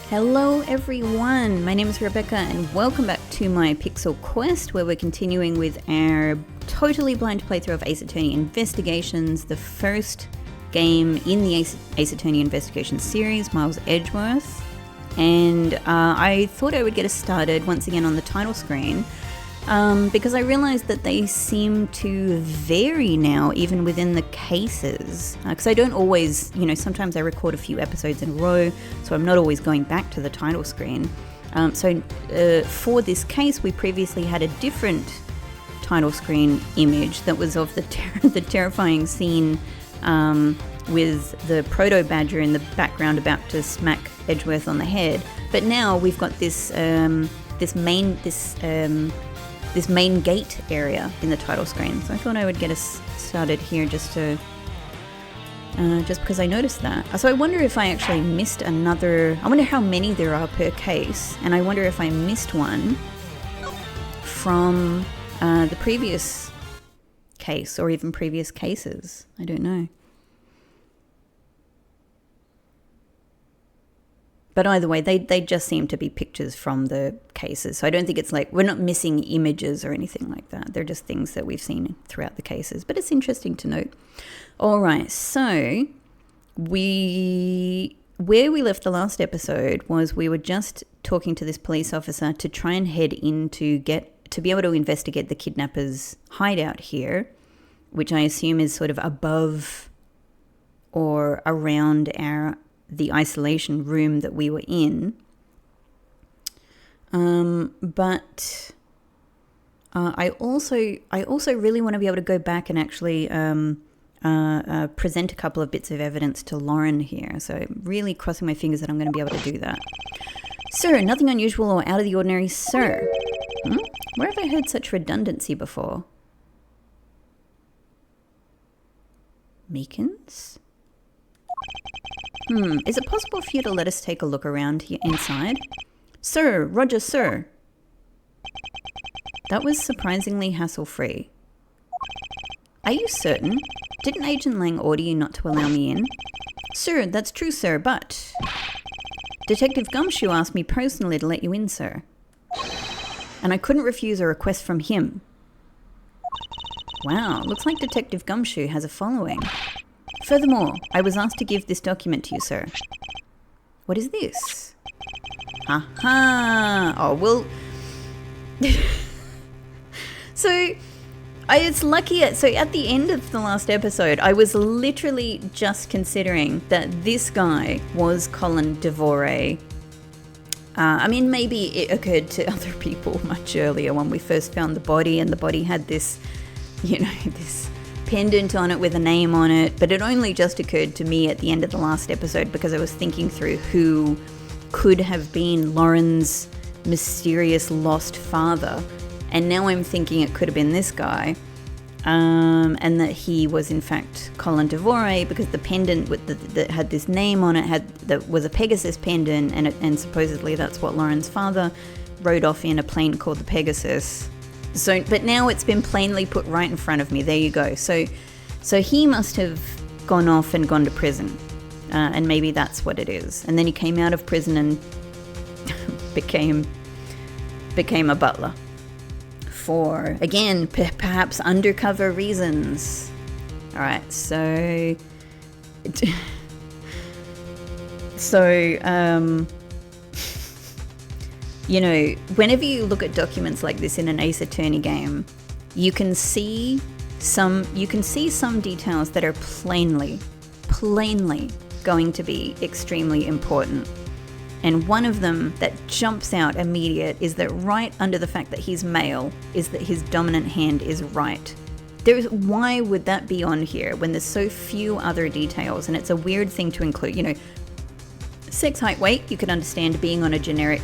Hello everyone, my name is Rebecca and welcome back to my Pixel Quest, where we're continuing with our totally blind playthrough of Ace Attorney Investigations, the first game in the Ace Attorney Investigations series, Miles Edgeworth. And I thought I would get us started once again on the title screen, because I realized that they seem to vary now, even within the cases. Because I don't always, sometimes I record a few episodes in a row, so I'm not always going back to the title screen. So for this case, we previously had a different title screen image that was of the terrifying scene with the proto-badger in the background about to smack Edgeworth on the head. But now we've got this main gate area in the title screen. So I thought I would get us started here just because I noticed that. So I wonder if I actually missed another. I wonder how many there are per case, and I wonder if I missed one from the previous case or even previous cases. I don't know. But either way, they just seem to be pictures from the cases. So I don't think it's like, we're not missing images or anything like that. They're just things that we've seen throughout the cases. But it's interesting to note. All right, so where we left the last episode was we were just talking to this police officer to try and head in to be able to investigate the kidnapper's hideout here, which I assume is sort of above or around the isolation room that we were in. But I also really want to be able to go back and actually present a couple of bits of evidence to Lauren here. So I'm really crossing my fingers that I'm going to be able to do that. Sir, nothing unusual or out of the ordinary, sir. Where have I heard such redundancy before? Meekins? Is it possible for you to let us take a look around here inside? Sir, Roger, sir. That was surprisingly hassle-free. Are you certain? Didn't Agent Lang order you not to allow me in? Sir, that's true, sir, but... Detective Gumshoe asked me personally to let you in, sir. And I couldn't refuse a request from him. Wow, looks like Detective Gumshoe has a following. Furthermore, I was asked to give this document to you, sir. What is this? Aha! Oh, well... It's lucky... So at the end of the last episode, I was literally just considering that this guy was Colin Devore. I mean, maybe it occurred to other people much earlier when we first found the body, and the body had this, this pendant on it with a name on it, but it only just occurred to me at the end of the last episode because I was thinking through who could have been Lauren's mysterious lost father, and now I'm thinking it could have been this guy, and that he was in fact Colin Devore because the pendant that had this name on it that was a Pegasus pendant, and supposedly that's what Lauren's father rode off in, a plane called the Pegasus. So, but now it's been plainly put right in front of me. There you go. So he must have gone off and gone to prison, and maybe that's what it is. And then he came out of prison and became a butler for, again, perhaps undercover reasons. All right. So whenever you look at documents like this in an Ace Attorney game, you can see some details that are plainly going to be extremely important. And one of them that jumps out immediate is that right under the fact that he's male is that his dominant hand is right. Why would that be on here when there's so few other details? And it's a weird thing to include. Sex, height, weight, you could understand being on a generic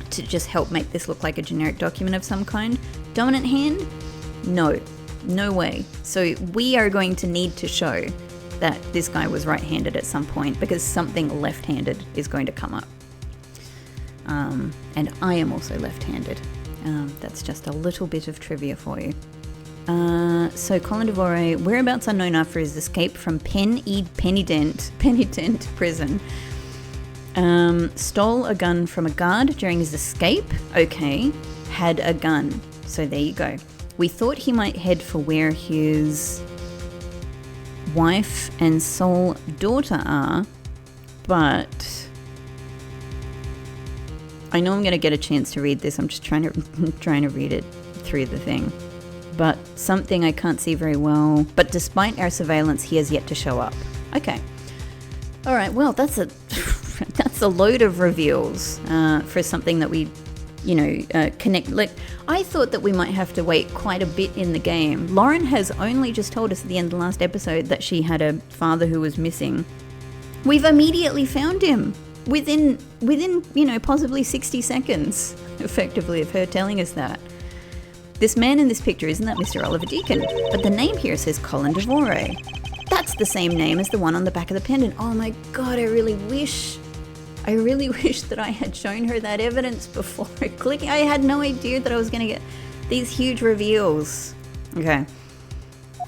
to just help make this look like a generic document of some kind. Dominant hand? No way. So we are going to need to show that this guy was right-handed at some point, because something left-handed is going to come up. And I am also left-handed. That's just a little bit of trivia for you. So Colin Devore, whereabouts unknown after his escape from Penitent prison. Stole a gun from a guard during his escape. Okay. Had a gun. So there you go. We thought he might head for where his wife and sole daughter are, but I know I'm going to get a chance to read this. I'm just trying to read it through the thing. But something I can't see very well. But despite our surveillance, he has yet to show up. Okay. All right. Well, that's a load of reveals for something that we, connect. Like, I thought that we might have to wait quite a bit in the game. Lauren has only just told us at the end of the last episode that she had a father who was missing. We've immediately found him within possibly 60 seconds, effectively, of her telling us that. This man in this picture, isn't that Mr. Oliver Deacon? But the name here says Colin Devore. That's the same name as the one on the back of the pendant. Oh my God, I really wish that I had shown her that evidence before clicking. I had no idea that I was going to get these huge reveals. Okay.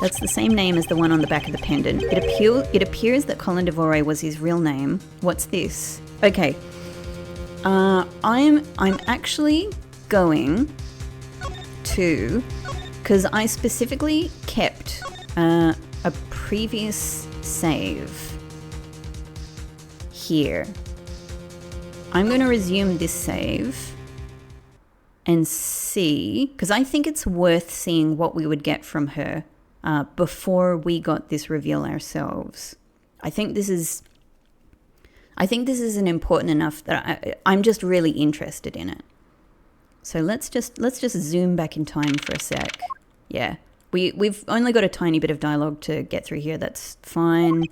That's the same name as the one on the back of the pendant. It appears that Colin Devore was his real name. What's this? Okay. I'm actually going to, because I specifically kept a previous save here. I'm going to resume this save and see, because I think it's worth seeing what we would get from her before we got this reveal ourselves. I think this is an important enough that I'm just really interested in it. So let's just zoom back in time for a sec. Yeah, we've only got a tiny bit of dialogue to get through here. That's fine.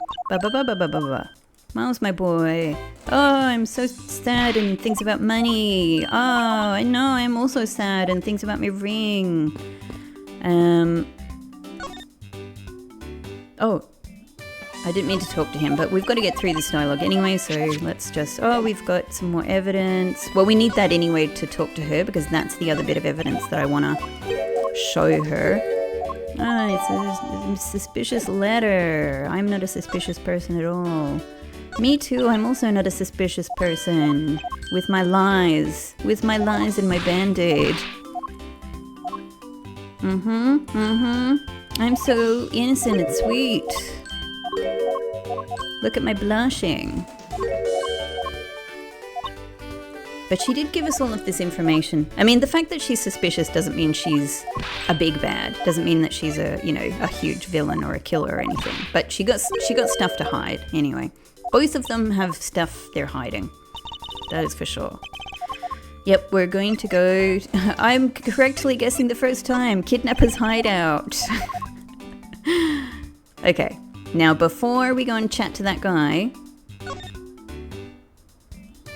Miles, my boy. Oh, I'm so sad and thinks about money. Oh, I know, I'm also sad and thinks about my ring. Oh, I didn't mean to talk to him, but we've got to get through this dialogue anyway, so let's just... Oh, we've got some more evidence. Well, we need that anyway to talk to her, because that's the other bit of evidence that I want to show her. Ah, it's a suspicious letter. I'm not a suspicious person at all. Me too, I'm also not a suspicious person. With my lies and my band-aid. I'm so innocent and sweet. Look at my blushing. But she did give us all of this information. I mean, the fact that she's suspicious doesn't mean she's a big bad. Doesn't mean that she's a huge villain or a killer or anything. But she got stuff to hide anyway. Both of them have stuff they're hiding. That is for sure. Yep, we're going to go... I'm correctly guessing the first time. Kidnapper's hideout. Okay. Now, before we go and chat to that guy,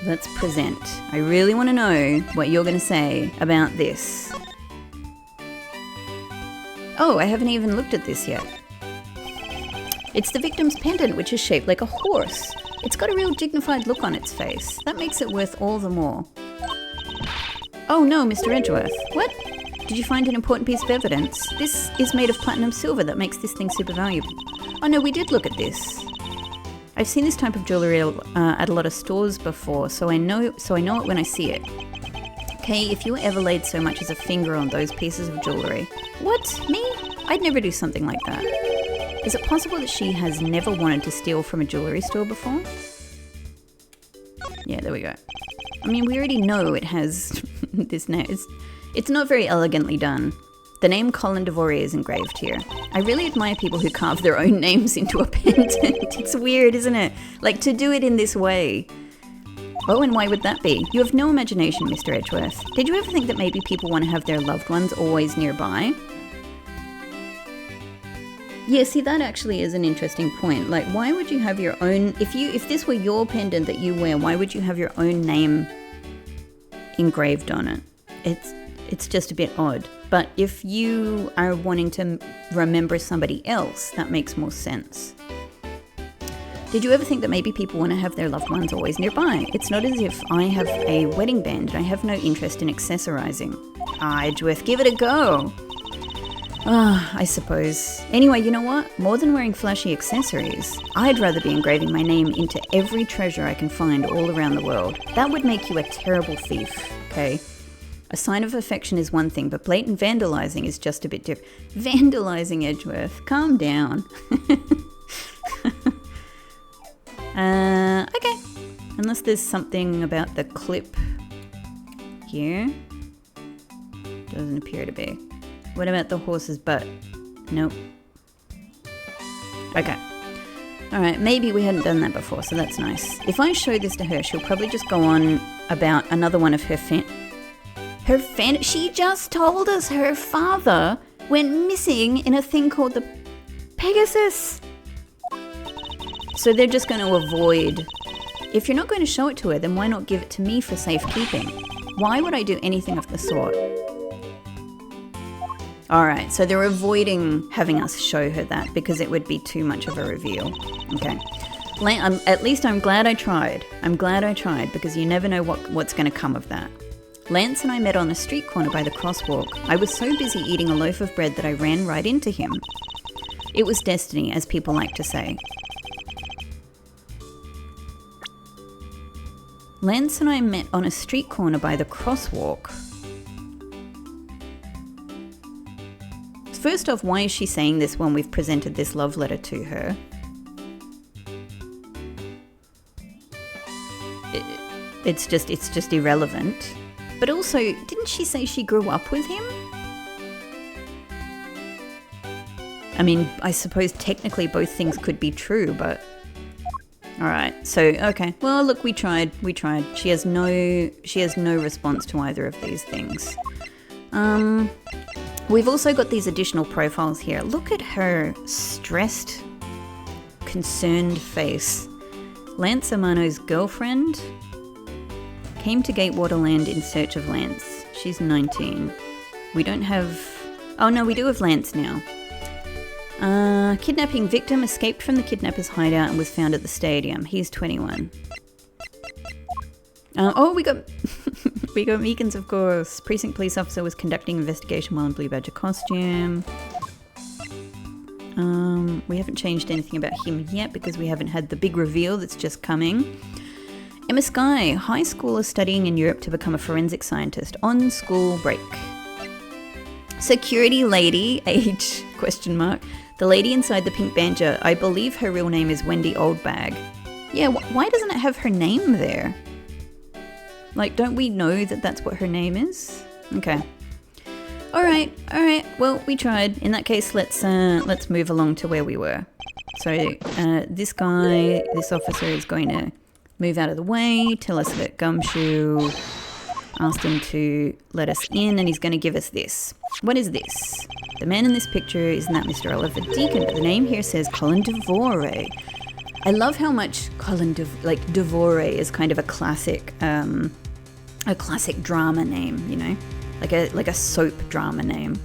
let's present. I really want to know what you're going to say about this. Oh, I haven't even looked at this yet. It's the victim's pendant, which is shaped like a horse. It's got a real dignified look on its face. That makes it worth all the more. Oh no, Mr. Edgeworth. What? Did you find an important piece of evidence? This is made of platinum silver that makes this thing super valuable. Oh no, we did look at this. I've seen this type of jewellery at a lot of stores before, so I know it when I see it. Okay, if you ever laid so much as a finger on those pieces of jewellery. What? Me? I'd never do something like that. Is it possible that she has never wanted to steal from a jewellery store before? Yeah, there we go. I mean, we already know it has this name. It's not very elegantly done. The name Colin Devore is engraved here. I really admire people who carve their own names into a pendant. It's weird, isn't it? Like, to do it in this way. Oh, and why would that be? You have no imagination, Mr. Edgeworth. Did you ever think that maybe people want to have their loved ones always nearby? Yeah, see, that actually is an interesting point. Like, why would you have your own... If this were your pendant that you wear, why would you have your own name engraved on it? It's just a bit odd. But if you are wanting to remember somebody else, that makes more sense. Did you ever think that maybe people want to have their loved ones always nearby? It's not as if I have a wedding band and I have no interest in accessorizing. Ah, Edgeworth, give it a go. I suppose. Anyway, you know what? More than wearing flashy accessories, I'd rather be engraving my name into every treasure I can find all around the world. That would make you a terrible thief, okay? A sign of affection is one thing, but blatant vandalizing is just a bit different. Vandalizing, Edgeworth. Calm down. Okay. Unless there's something about the clip here. Doesn't appear to be. What about the horse's butt? Nope. Okay. Alright, maybe we hadn't done that before, so that's nice. If I show this to her, she'll probably just go on about another one of her she just told us her father went missing in a thing called the Pegasus. So they're just going to avoid... If you're not going to show it to her, then why not give it to me for safekeeping? Why would I do anything of the sort? Alright, so they're avoiding having us show her that because it would be too much of a reveal. Okay. At least I'm glad I tried. I'm glad I tried because you never know what's going to come of that. Lance and I met on a street corner by the crosswalk. I was so busy eating a loaf of bread that I ran right into him. It was destiny, as people like to say. Lance and I met on a street corner by the crosswalk. First off, why is she saying this when we've presented this love letter to her? It's just irrelevant. But also, didn't she say she grew up with him? I mean, I suppose technically both things could be true, but... Alright, so, okay. Well, look, we tried. She has no response to either of these things. We've also got these additional profiles here. Look at her stressed, concerned face. Lance Amano's girlfriend came to Gatewater Land in search of Lance. She's 19. We don't have... Oh no, we do have Lance now. Kidnapping victim escaped from the kidnapper's hideout and was found at the stadium. He's 21. We got we got Meekins, of course. Precinct police officer was conducting investigation while in Blue Badger costume. We haven't changed anything about him yet because we haven't had the big reveal that's just coming. Emma Skye, high schooler studying in Europe to become a forensic scientist on school break. Security lady, age, ? The lady inside the pink banjo, I believe her real name is Wendy Oldbag. Yeah, why doesn't it have her name there? Like, don't we know that that's what her name is? Okay. Alright, well, we tried. In that case, let's move along to where we were. So, this officer is going to move out of the way, tell us that Gumshoe asked him to let us in, and he's going to give us this. What is this? The man in this picture, isn't that Mr. Oliver Deacon? But the name here says Colin Devore. I love how much Devore is kind of a classic drama name, you know? Like a soap drama name.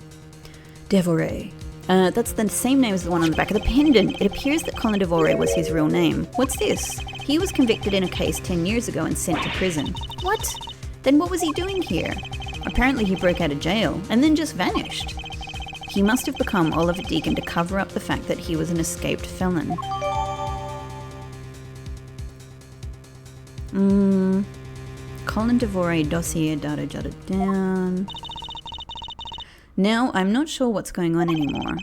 Devore. That's the same name as the one on the back of the pendant. It appears that Colin Devore was his real name. What's this? He was convicted in a case 10 years ago and sent to prison. What? Then what was he doing here? Apparently he broke out of jail and then just vanished. He must have become Oliver Deacon to cover up the fact that he was an escaped felon. Colin Devore dossier data jotted down. Now, I'm not sure what's going on anymore.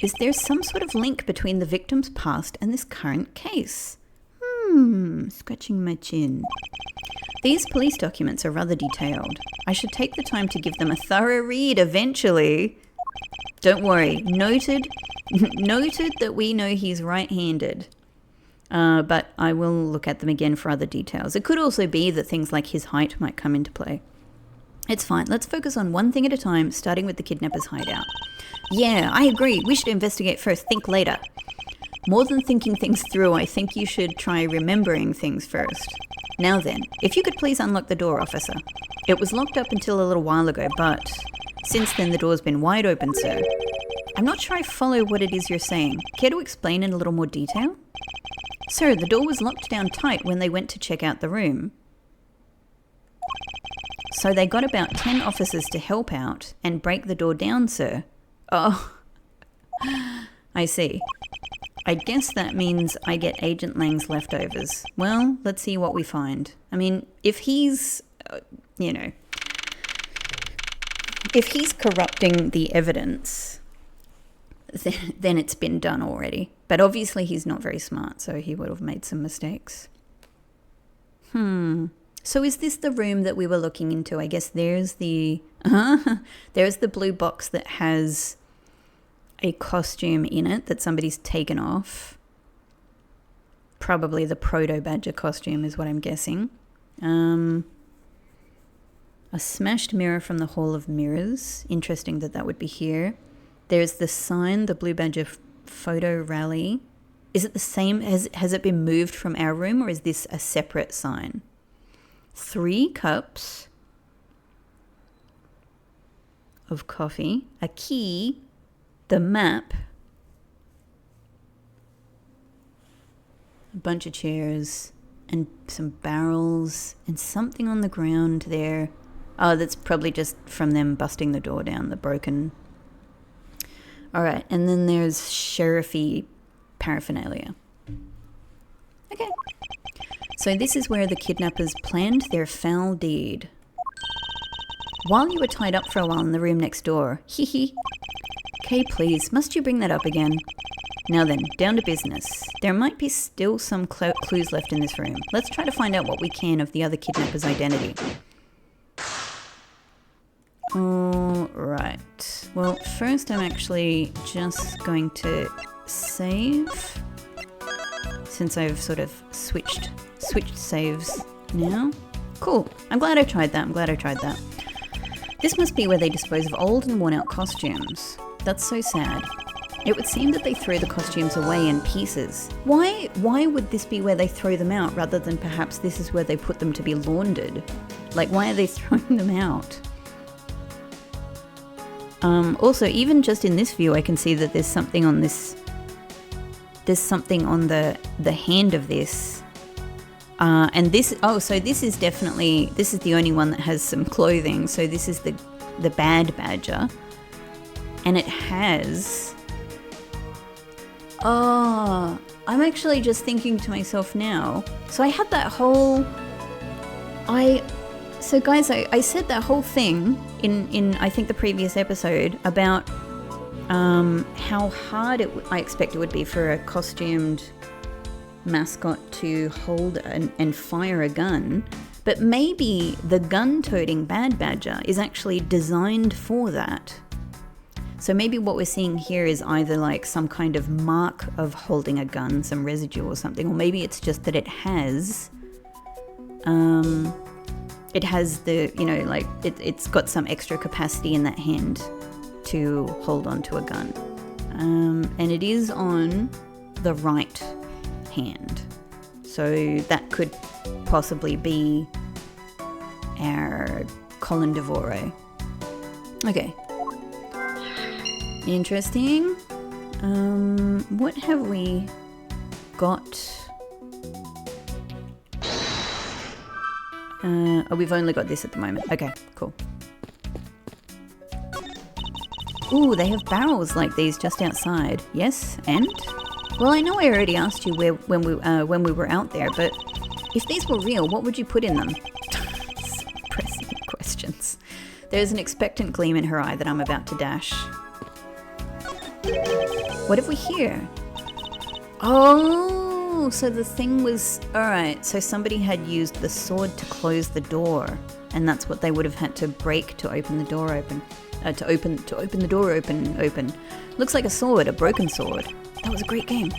Is there some sort of link between the victim's past and this current case? Scratching my chin. These police documents are rather detailed. I should take the time to give them a thorough read eventually. Don't worry, noted that we know he's right-handed. But I will look at them again for other details. It could also be that things like his height might come into play. It's fine. Let's focus on one thing at a time, starting with the kidnapper's hideout. Yeah, I agree. We should investigate first, think later. More than thinking things through, I think you should try remembering things first. Now then, if you could please unlock the door, officer. It was locked up until a little while ago, but since then the door's been wide open, sir. I'm not sure I follow what it is you're saying. Care to explain in a little more detail? Sir, the door was locked down tight when they went to check out the room. So they got about 10 officers to help out and break the door down, sir. Oh, I see. I guess that means I get Agent Lang's leftovers. Well, let's see what we find. I mean, if he's, if he's corrupting the evidence, then it's been done already. But obviously he's not very smart, so he would have made some mistakes. So is this the room that we were looking into? I guess there's the blue box that has a costume in it that somebody's taken off. Probably the proto-badger costume is what I'm guessing. A smashed mirror from the Hall of Mirrors. Interesting that would be here. There's the sign, the Blue Badger photo rally. Is it the same? Has it been moved from our room, or is this a separate sign? 3 cups of coffee, a key, the map, a bunch of chairs, and some barrels, and something on the ground there. Oh, that's probably just from them busting the door down, the broken. All right, and then there's sheriffy paraphernalia. Okay. So this is where the kidnappers planned their foul deed. While you were tied up for a while in the room next door. Hee hee. Okay, please, must you bring that up again? Now then, down to business. There might be still some clues left in this room. Let's try to find out what we can of the other kidnapper's identity. All right. Well, first I'm actually just going to save, since I've sort of switched saves now. Cool. I'm glad I tried that. This must be where they dispose of old and worn out costumes. That's so sad. It would seem that they throw the costumes away in pieces. Why would this be where they throw them out rather than perhaps this is where they put them to be laundered? Like, why are they throwing them out? Also, even just in this view, I can see that there's something on this. There's something on the hand of this. And this, so this is the only one that has some clothing. So this is the bad badger. And it has, I'm actually just thinking to myself now. So I had that whole, so guys, I said that whole thing in I think the previous episode about how hard I expect it would be for a costumed mascot to hold and fire a gun. But maybe the gun-toting bad badger is actually designed for that. So maybe what we're seeing here is either like some kind of mark of holding a gun, some residue or something, or maybe it's just that it has the, it's got some extra capacity in that hand to hold onto a gun. And it is on the right hand. So that could possibly be our Colin Devore. Okay. Interesting. What have we got? We've only got this at the moment. Okay, cool. Ooh, they have barrels like these just outside. Yes, and? Well, I know I already asked you when we were out there, but if these were real, what would you put in them? Pressing questions. There's an expectant gleam in her eye that I'm about to dash. What have we here? Oh, so the thing was, all right, so somebody had used the sword to close the door, and that's what they would have had to break to open the door open. To open the door open. Looks like a sword, a broken sword. That was a great game.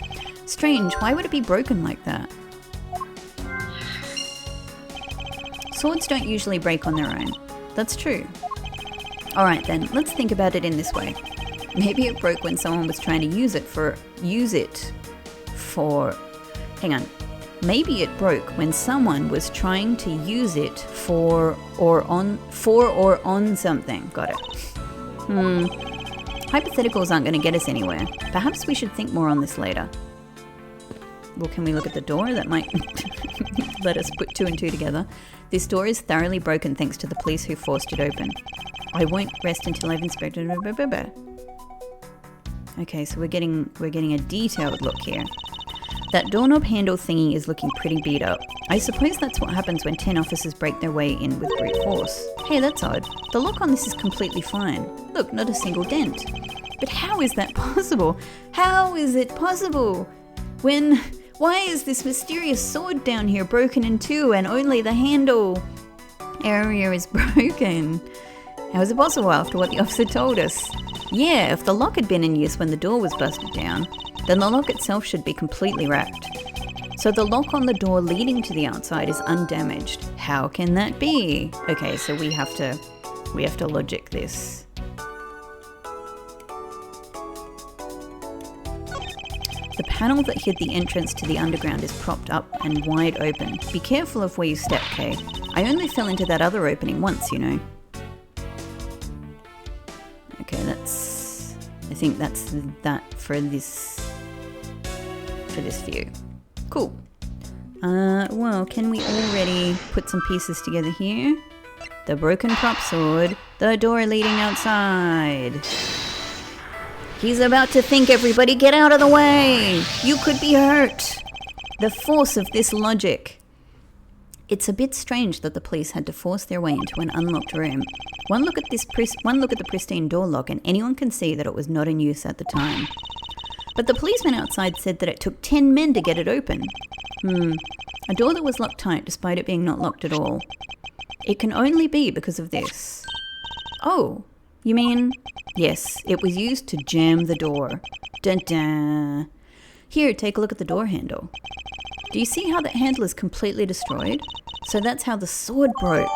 Strange, why would it be broken like that? Swords don't usually break on their own. That's true. All right then, let's think about it in this way. Maybe it broke when someone was trying to use it for, hang on. Maybe it broke when someone was trying to use it for or on something. Got it. Hypotheticals aren't going to get us anywhere. Perhaps we should think more on this later. Well, can we look at the door? That might let us put 2 and 2 together. This door is thoroughly broken thanks to the police who forced it open. I won't rest until I've inspected it. Okay, so we're getting a detailed look here. That doorknob handle thingy is looking pretty beat up. I suppose that's what happens when 10 officers break their way in with brute force. Hey, that's odd. The lock on this is completely fine. Look, not a single dent. But how is that possible? How is it possible? Why is this mysterious sword down here broken in two and only the handle area is broken? How is it possible after what the officer told us? Yeah, if the lock had been in use when the door was busted down, then the lock itself should be completely wrapped. So the lock on the door leading to the outside is undamaged. How can that be? Okay, so we have to logic this. The panel that hid the entrance to the underground is propped up and wide open. Be careful of where you step, Kay. I only fell into that other opening once, you know. Okay, I think that's that for this view. Cool. Well, can we already put some pieces together here? The broken prop sword, the door leading outside. He's about to think, everybody get out of the way! You could be hurt! The force of this logic. It's a bit strange that the police had to force their way into an unlocked room. One look at the pristine door lock and anyone can see that it was not in use at the time. But the policeman outside said that it took 10 men to get it open. A door that was locked tight despite it being not locked at all. It can only be because of this. Oh, you mean... Yes, it was used to jam the door. Dun dun. Here, take a look at the door handle. Do you see how that handle is completely destroyed? So that's how the sword broke.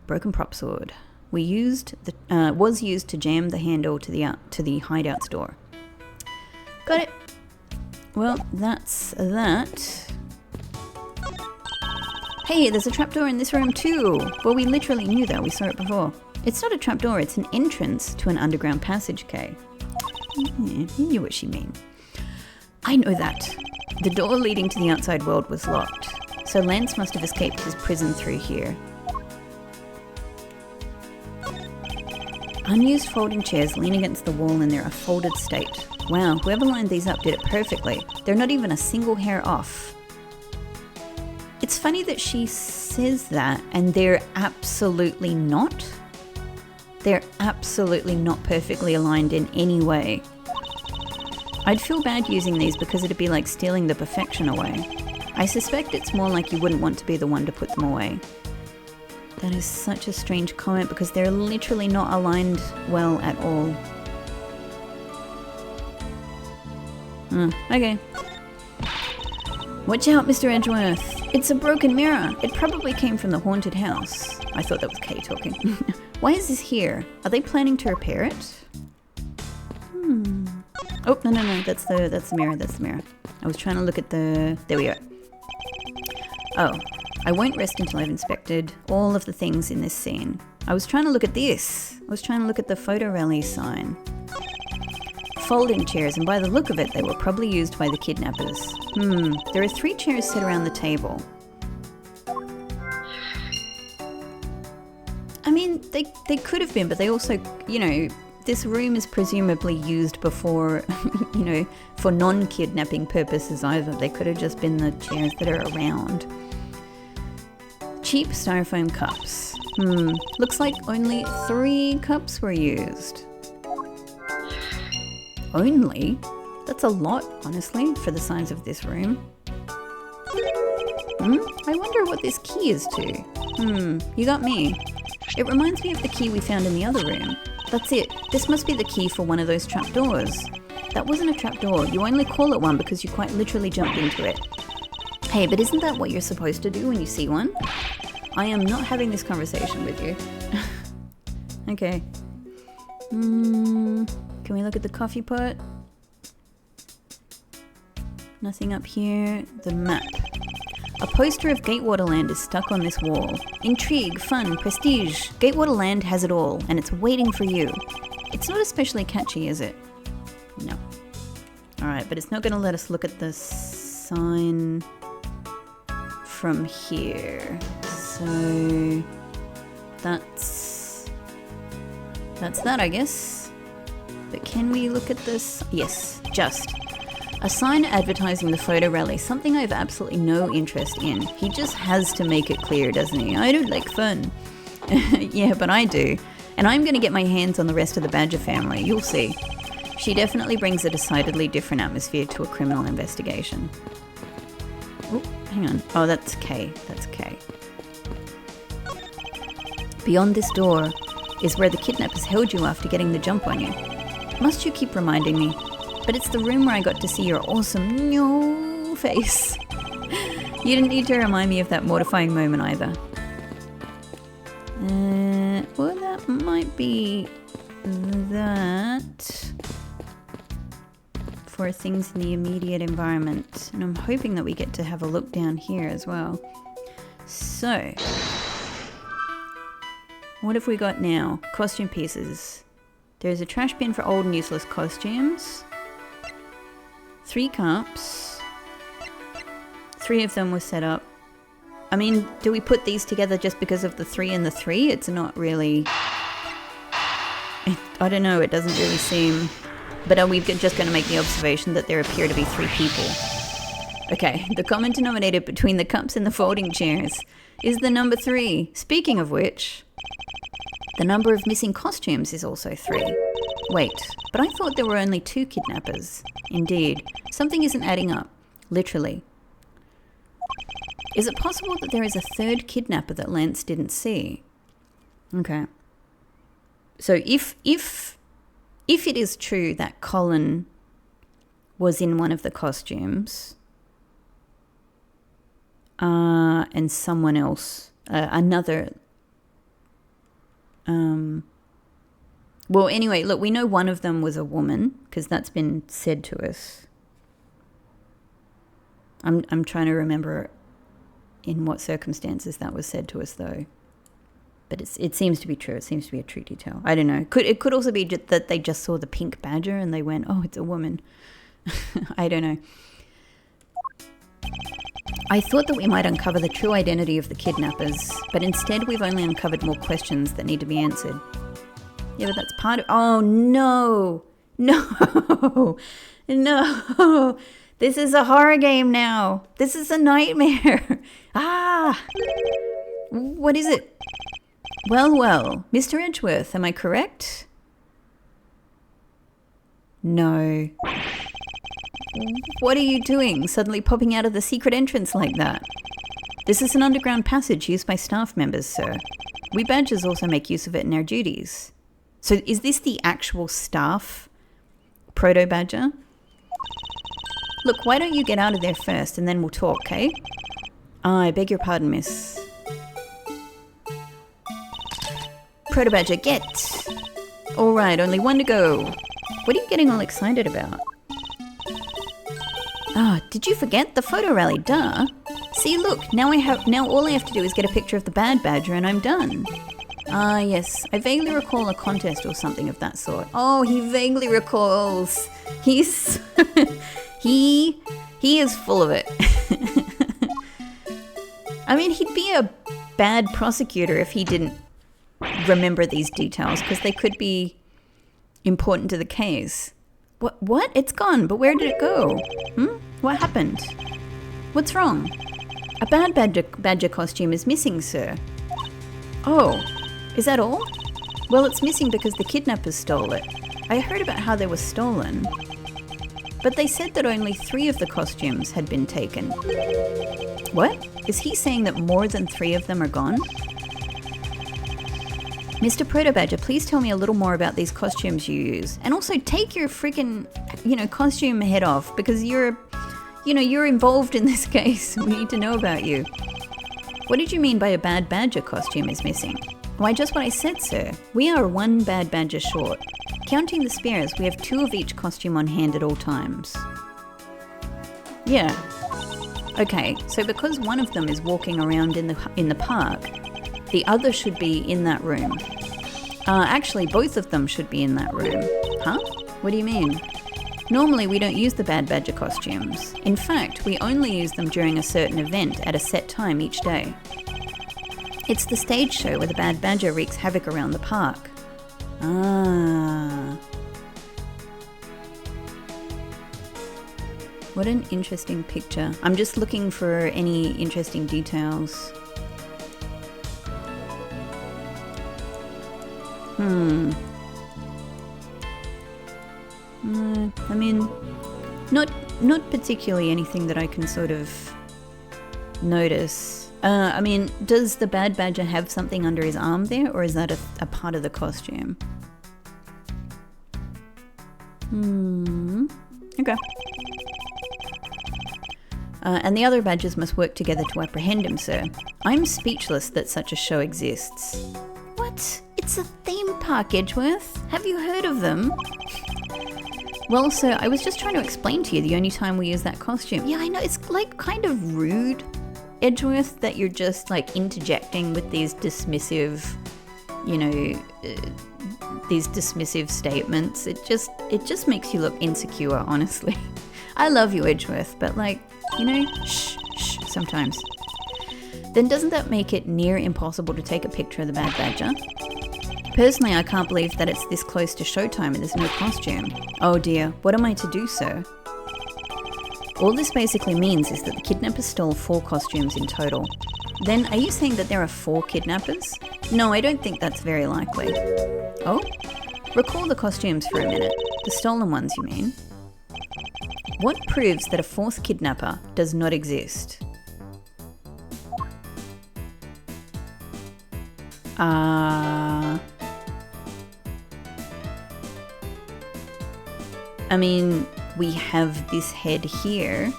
Broken prop sword. Was used to jam the handle to the hideout's door. Got it. Well, that's that. Hey, there's a trapdoor in this room too. Well, we literally knew that. We saw it before. It's not a trapdoor, it's an entrance to an underground passage, Kay. Yeah, you knew what she meant. I know that. The door leading to the outside world was locked, so Lance must have escaped his prison through here. Unused folding chairs lean against the wall in their folded state. Wow, whoever lined these up did it perfectly. They're not even a single hair off. It's funny that she says that and they're absolutely not. They're absolutely not perfectly aligned in any way. I'd feel bad using these because it'd be like stealing the perfection away. I suspect it's more like you wouldn't want to be the one to put them away. That is such a strange comment because they're literally not aligned well at all. Okay. Watch out, Mr. Edgeworth. It's a broken mirror. It probably came from the haunted house. I thought that was Kay talking. Why is this here? Are they planning to repair it? Oh, no. That's the mirror. That's the mirror. I was trying to look at the... There we go. Oh. I won't rest until I've inspected all of the things in this scene. I was trying to look at this. I was trying to look at the photo rally sign. Folding chairs, and by the look of it, they were probably used by the kidnappers. There are 3 chairs set around the table. I mean, they could have been, but they also, you know, this room is presumably used before, you know, for non-kidnapping purposes either. They could have just been the chairs that are around. Cheap styrofoam cups. Looks like only 3 cups were used. Only? That's a lot, honestly, for the size of this room. I wonder what this key is to. You got me. It reminds me of the key we found in the other room. That's it. This must be the key for one of those trapdoors. That wasn't a trapdoor. You only call it one because you quite literally jumped into it. Hey, but isn't that what you're supposed to do when you see one? I am not having this conversation with you. Okay. Can we look at the coffee pot? Nothing up here. The map. A poster of Gatewater Land is stuck on this wall. Intrigue, fun, prestige. Gatewater Land has it all, and it's waiting for you. It's not especially catchy, is it? No. Alright, but it's not going to let us look at the sign from here. So that's that, I guess. But can we look at this? Yes, just. A sign advertising the photo rally, something I have absolutely no interest in. He just has to make it clear, doesn't he? I don't like fun. Yeah, but I do. And I'm going to get my hands on the rest of the Badger family. You'll see. She definitely brings a decidedly different atmosphere to a criminal investigation. Oh, hang on. Oh, that's K. That's K. Beyond this door is where the kidnappers held you after getting the jump on you. Must you keep reminding me? But it's the room where I got to see your awesome no face. You didn't need to remind me of that mortifying moment either. Well, that might be that for things in the immediate environment. And I'm hoping that we get to have a look down here as well. So, what have we got now? Costume pieces. There's a trash bin for old and useless costumes. 3 cups. 3 of them were set up. I mean, do we put these together just because of the 3 and the 3? It's not really... I don't know, it doesn't really seem... But are we just going to make the observation that there appear to be 3 people? Okay, the common denominator between the cups and the folding chairs is the number 3. Speaking of which, the number of missing costumes is also 3. Wait, but I thought there were only 2 kidnappers. Indeed, something isn't adding up. Literally. Is it possible that there is a 3rd kidnapper that Lance didn't see? Okay. So if it is true that Colin was in one of the costumes, and someone else, another, well, anyway, look, we know one of them was a woman because that's been said to us. I'm trying to remember in what circumstances that was said to us, though. But it seems to be true. It seems to be a true detail. I don't know. It could also be that they just saw the pink badger and they went, oh, it's a woman. I don't know. I thought that we might uncover the true identity of the kidnappers, but instead we've only uncovered more questions that need to be answered. Yeah, but that's part of... Oh, no. No. No. This is a horror game now. This is a nightmare. Ah. What is it? Well, Mr. Edgeworth, am I correct? No. What are you doing, suddenly popping out of the secret entrance like that? This is an underground passage used by staff members, sir. We badgers also make use of it in our duties. So is this the actual staff proto-badger? Look, why don't you get out of there first and then we'll talk, okay? I beg your pardon, miss. Proto-badger, get! Alright, only 1 to go. What are you getting all excited about? Ah, did you forget? The photo rally, duh. See, look, now all I have to do is get a picture of the bad badger and I'm done. Ah, yes, I vaguely recall a contest or something of that sort. Oh, he vaguely recalls. He's... he is full of it. I mean, he'd be a bad prosecutor if he didn't remember these details, because they could be important to the case. What? It's gone, but where did it go? What happened? What's wrong? A bad badger costume is missing, sir. Oh, is that all? Well, it's missing because the kidnappers stole it. I heard about how they were stolen. But they said that only 3 of the costumes had been taken. What? Is he saying that more than 3 of them are gone? Mr. Proto-Badger, please tell me a little more about these costumes you use. And also take your freaking, costume head off, because you're involved in this case. We need to know about you. What did you mean by a bad badger costume is missing? Why, just what I said, sir. We are 1 bad badger short. Counting the spares, we have 2 of each costume on hand at all times. Yeah. Okay, so because one of them is walking around in the park, the other should be in that room. Actually, both of them should be in that room. Huh? What do you mean? Normally, we don't use the bad badger costumes. In fact, we only use them during a certain event at a set time each day. It's the stage show where the bad badger wreaks havoc around the park. Ah. What an interesting picture. I'm just looking for any interesting details. I mean, not particularly anything that I can sort of notice. I mean, does the bad badger have something under his arm there, or is that a part of the costume? Okay. And the other badgers must work together to apprehend him, sir. I'm speechless that such a show exists. What? It's a theme park, Edgeworth. Have you heard of them? Well, sir, I was just trying to explain to you the only time we use that costume. Yeah, I know, it's like kind of rude, Edgeworth, that you're just like interjecting with these dismissive, you know, these dismissive statements. It just makes you look insecure, honestly. I love you, Edgeworth, but like, you know, shh, sometimes. Then doesn't that make it near impossible to take a picture of the bad badger? Personally, I can't believe that it's this close to showtime and there's no costume. Oh dear, what am I to do, sir? All this basically means is that the kidnappers stole 4 costumes in total. Then, are you saying that there are 4 kidnappers? No, I don't think that's very likely. Oh? Recall the costumes for a minute. The stolen ones, you mean? What proves that a 4th kidnapper does not exist? I mean, we have this head here.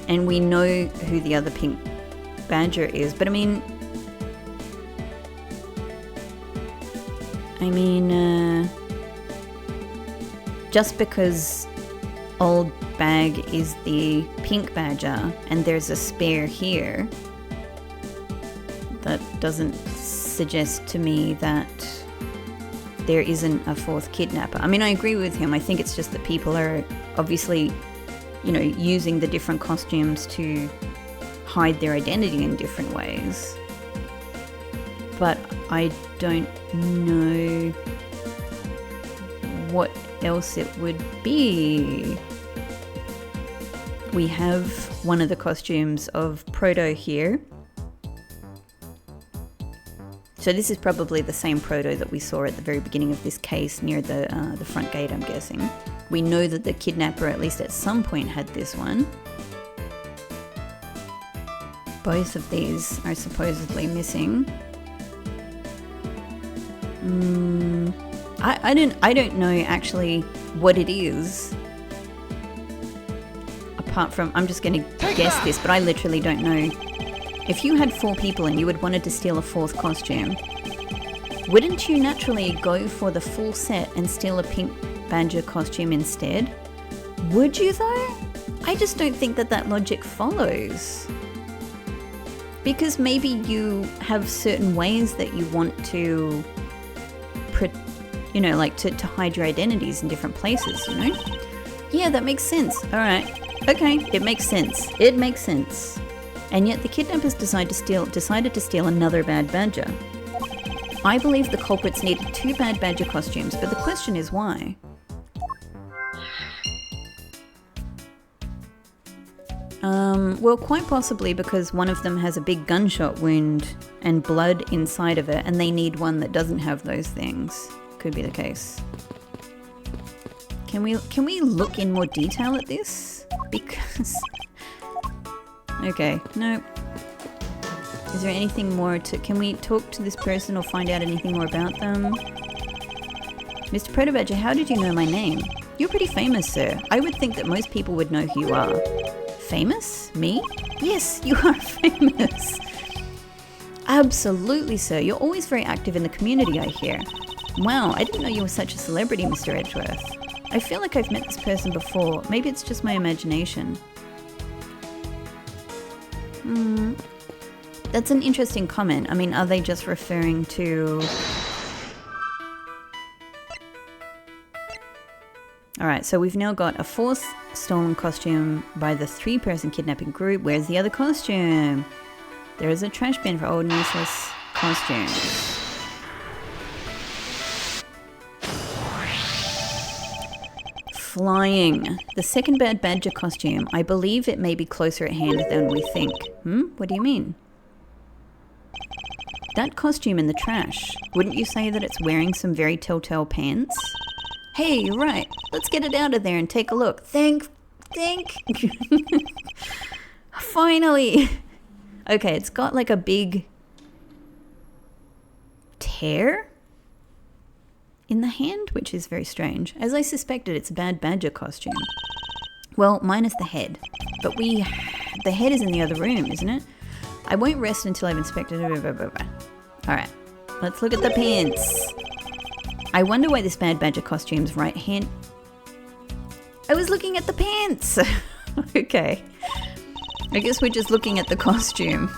And we know who the other pink badger is, but I mean, just because old bag is the pink badger and there's a spare here, that doesn't suggest to me that there isn't a 4th kidnapper. I mean, I agree with him. I think it's just that people are obviously, you know, using the different costumes to hide their identity in different ways. But I don't know what else it would be. We have one of the costumes of Proto here. So this is probably the same Proto that we saw at the very beginning of this case near the front gate, I'm guessing. We know that the kidnapper, at least at some point, had this one. Both of these are supposedly missing. I don't know actually what it is. Apart from, I'm just going to guess this, but I literally don't know. If you had 4 people and you had wanted to steal a 4th costume, wouldn't you naturally go for the full set and steal a pink badger costume instead? Would you though? I just don't think that logic follows. Because maybe you have certain ways that you want to, you know, like to hide your identities in different places, you know? Yeah, that makes sense. All right. Okay, it makes sense. It makes sense. And yet the kidnappers decided to steal another bad badger. I believe the culprits needed 2 bad badger costumes, but the question is why? Well, quite possibly because one of them has a big gunshot wound and blood inside of it, and they need one that doesn't have those things. Could be the case. Can we look in more detail at this? Because... Okay, no. Is there anything more to... Can we talk to this person or find out anything more about them? Mr. Protobadger, how did you know my name? You're pretty famous, sir. I would think that most people would know who you are. Famous? Me? Yes, you are famous. Absolutely, sir. You're always very active in the community, I hear. Wow, I didn't know you were such a celebrity, Mr. Edgeworth. I feel like I've met this person before. Maybe it's just my imagination. That's an interesting comment. I mean, are they just referring to... Alright, so we've now got a 4th stolen costume by the 3-person kidnapping group. Where's the other costume? There is a trash bin for old and useless costumes. flying. The second Bad Badger costume, I believe it may be closer at hand than we think. What do you mean? That costume in the trash, wouldn't you say that it's wearing some very telltale pants? Hey, you're right. Let's get it out of there and take a look. Think. Finally. Okay, it's got like a big tear in the hand, which is very strange. As I suspected, it's a Bad Badger costume. Well, minus the head. But the head is in the other room, isn't it? I won't rest until I've inspected it. Alright, let's look at the pants. I wonder why this Bad Badger costume's right hand... I was looking at the pants! Okay. I guess we're just looking at the costume.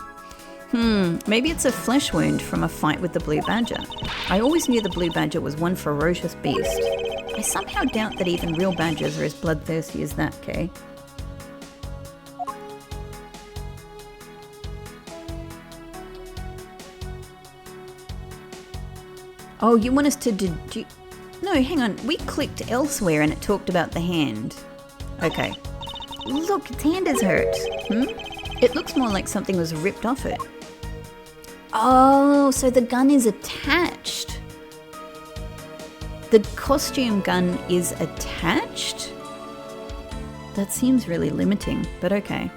Maybe it's a flesh wound from a fight with the blue badger. I always knew the blue badger was one ferocious beast. I somehow doubt that even real badgers are as bloodthirsty as that, Kay. Oh, you want us to No, hang on. We clicked elsewhere and it talked about the hand. Okay. Look, its hand is hurt. It looks more like something was ripped off it. Oh, so the gun is attached. The costume gun is attached? That seems really limiting, but okay.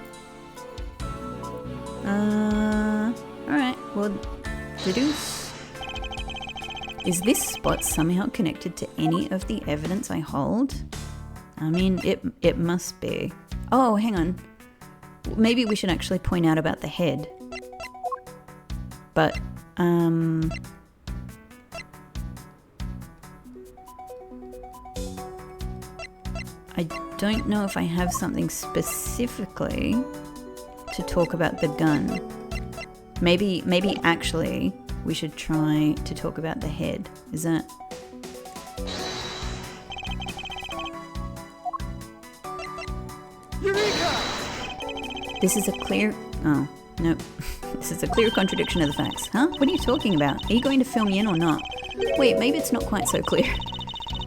Alright, well, deduce. Is this spot somehow connected to any of the evidence I hold? I mean, it must be. Oh, hang on. Maybe we should actually point out about the head. But, I don't know if I have something specifically to talk about the gun. Maybe actually we should try to talk about the head. Is that... Eureka! This is a clear... Oh, nope. This is a clear contradiction of the facts. Huh? What are you talking about? Are you going to fill me in or not? Wait, maybe it's not quite so clear.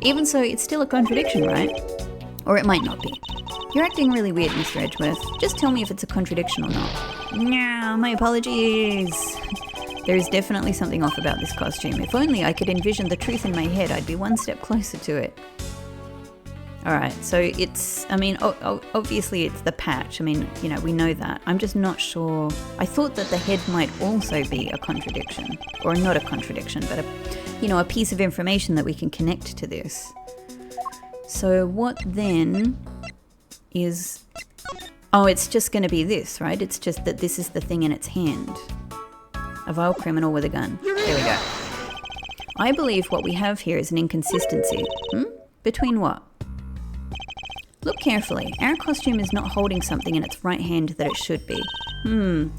Even so, it's still a contradiction, right? Or it might not be. You're acting really weird, Mr. Edgeworth. Just tell me if it's a contradiction or not. No, my apologies. There is definitely something off about this costume. If only I could envision the truth in my head, I'd be one step closer to it. Alright, so it's, I mean, obviously it's the patch. I mean, you know, we know that. I'm just not sure. I thought that the head might also be a contradiction. Or not a contradiction, but a piece of information that we can connect to this. So what then is... Oh, it's just going to be this, right? It's just that this is the thing in its hand. A vile criminal with a gun. There we go. I believe what we have here is an inconsistency. Between what? Look carefully. Our costume is not holding something in its right hand that it should be.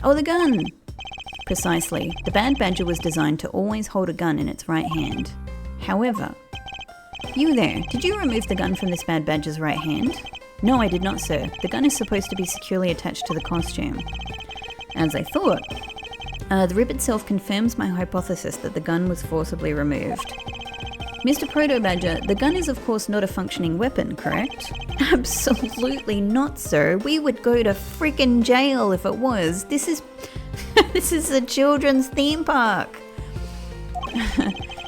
Oh, the gun! Precisely. The Bad Badger was designed to always hold a gun in its right hand. However... You there, did you remove the gun from this Bad Badger's right hand? No, I did not, sir. The gun is supposed to be securely attached to the costume. As I thought. The rib itself confirms my hypothesis that the gun was forcibly removed. Mr. Proto-Badger, the gun is of course not a functioning weapon, correct? Absolutely not, sir. We would go to frickin' jail if it was. This is... this is a children's theme park.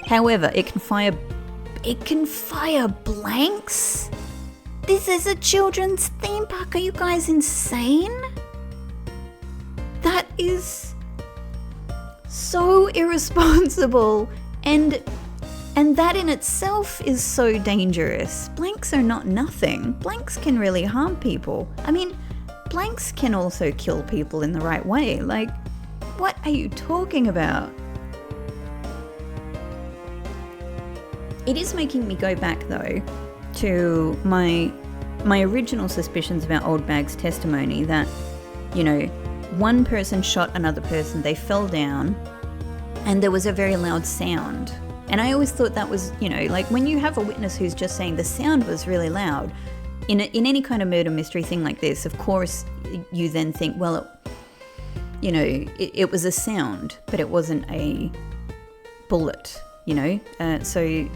However, it can fire blanks? This is a children's theme park. Are you guys insane? That is so irresponsible, and that in itself is so dangerous. Blanks are not nothing. Blanks can really harm people. I mean, blanks can also kill people in the right way. Like, what are you talking about? It is making me go back, though, to my original suspicions about Old Bag's testimony that, you know, one person shot another person, they fell down, and there was a very loud sound. And I always thought that was, you know, like when you have a witness who's just saying the sound was really loud, in any kind of murder mystery thing like this, of course, you then think, well, it was a sound, but it wasn't a bullet, you know? So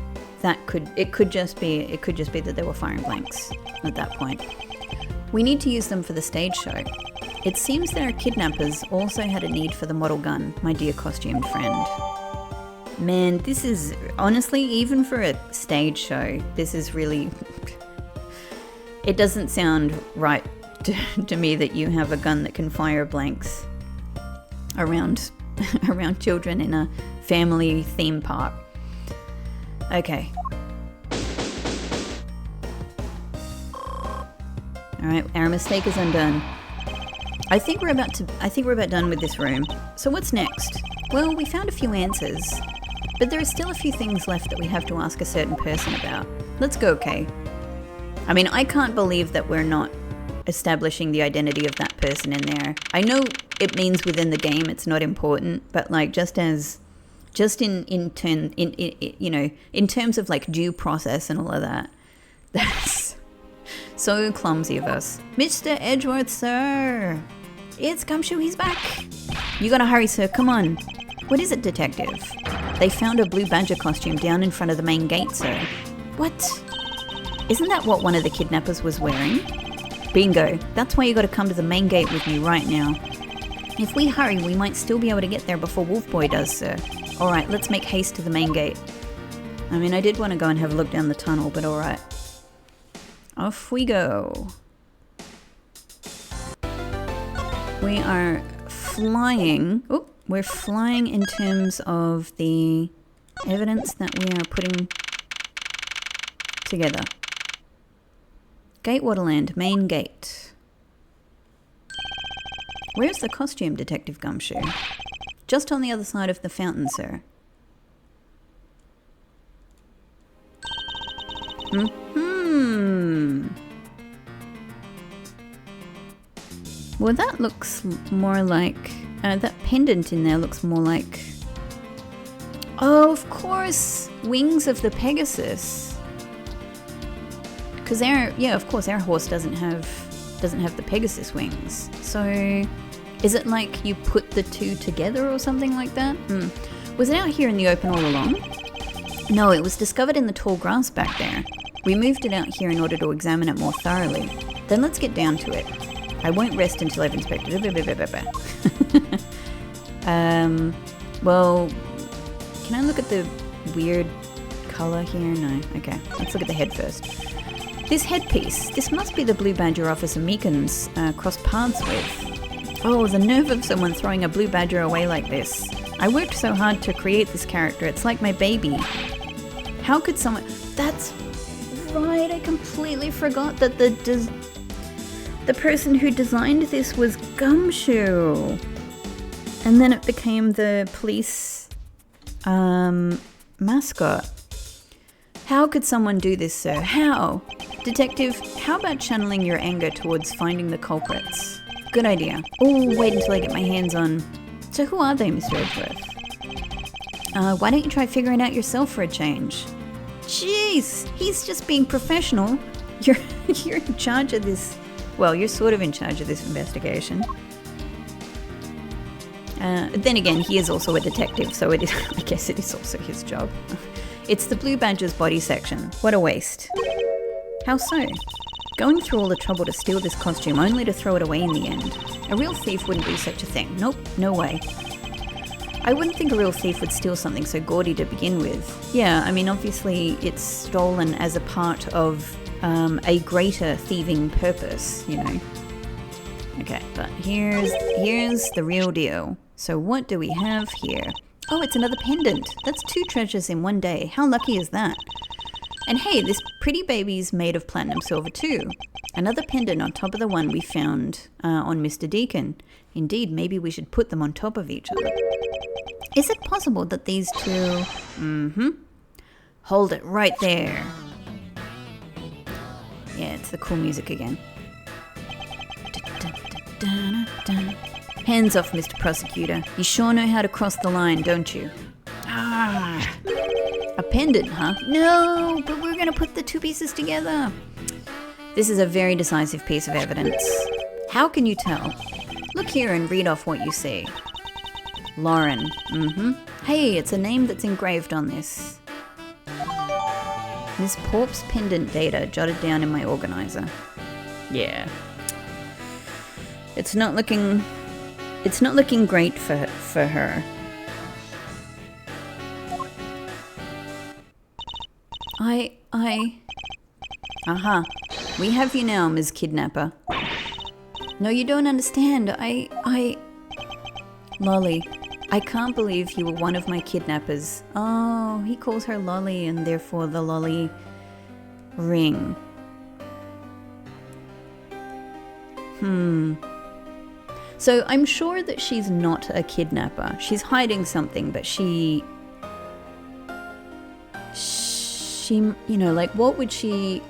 it could just be that they were firing blanks at that point. We need to use them for the stage show. It seems that our kidnappers also had a need for the model gun, my dear costumed friend. Man, this is, honestly, even for a stage show, this is really... It doesn't sound right to me that you have a gun that can fire blanks around children in a family theme park. Okay. Alright, our mistake is undone. I think we're about done with this room. So what's next? Well, we found a few answers, but there are still a few things left that we have to ask a certain person about. Let's go, Kay. I mean, I can't believe that we're not establishing the identity of that person in there. I know it means within the game it's not important, but like in terms of like due process and all of that, that's so clumsy of us. Mr. Edgeworth, sir. It's Gumshoe, he's back. You gotta hurry, sir, come on. What is it, detective? They found a blue badger costume down in front of the main gate, sir. What? Isn't that what one of the kidnappers was wearing? Bingo. That's why you gotta come to the main gate with me right now. If we hurry, we might still be able to get there before Wolf Boy does, sir. Alright, let's make haste to the main gate. I mean, I did want to go and have a look down the tunnel, but alright. Off we go. We are flying. Oh, we're flying in terms of the evidence that we are putting together. Gate Waterland, main gate. Where's the costume, Detective Gumshoe? Just on the other side of the fountain, sir. Well, that looks more like... that pendant in there looks more like... Oh, of course! Wings of the Pegasus. Because of course, our horse doesn't have the Pegasus wings. So, is it like you put the two together or something like that? Was it out here in the open all along? No, it was discovered in the tall grass back there. We moved it out here in order to examine it more thoroughly. Then let's get down to it. I won't rest until I've inspected it. Well, can I look at the weird colour here? No. Okay, let's look at the head first. This headpiece. This must be the Blue Badger Officer Meekins crossed paths with. Oh, the nerve of someone throwing a Blue Badger away like this. I worked so hard to create this character. It's like my baby. How could someone... That's right. I completely forgot that the person who designed this was Gumshoe. And then it became the police mascot. How could someone do this, sir? How? Detective, how about channeling your anger towards finding the culprits? Good idea. Oh, wait until I get my hands on... So who are they, Mr. Edgeworth? Why don't you try figuring out yourself for a change? Jeez, he's just being professional. You're in charge of this... Well, you're sort of in charge of this investigation. Then again, he is also a detective, so it is, I guess it is also his job. It's the Blue Badger's body section. What a waste. How so? Going through all the trouble to steal this costume only to throw it away in the end. A real thief wouldn't do such a thing. Nope, no way. I wouldn't think a real thief would steal something so gaudy to begin with. Yeah, I mean, obviously it's stolen as a part of a greater thieving purpose, you know. Okay, but here's the real deal. So what do we have here? Oh, it's another pendant. That's 2 treasures in one day. How lucky is that? And hey, this pretty baby's made of platinum silver too. Another pendant on top of the one we found on Mr. Deacon. Indeed, maybe we should put them on top of each other. Is it possible that these two... Hold it right there. Yeah, it's the cool music again. Hands off, Mr. Prosecutor. You sure know how to cross the line, don't you? Ah, a pendant, huh? No, but we're gonna put the 2 pieces together. This is a very decisive piece of evidence. How can you tell? Look here and read off what you see. Lauren. Hey, it's a name that's engraved on this. Miss Porp's pendant data jotted down in my organizer. Yeah. It's not looking great for her. Aha. We have you now, Ms. Kidnapper. No, you don't understand. Lolly, I can't believe you were one of my kidnappers. Oh, he calls her Lolly and therefore the Lolly ring. So I'm sure that she's not a kidnapper. She's hiding something, but she, you know, like what would she,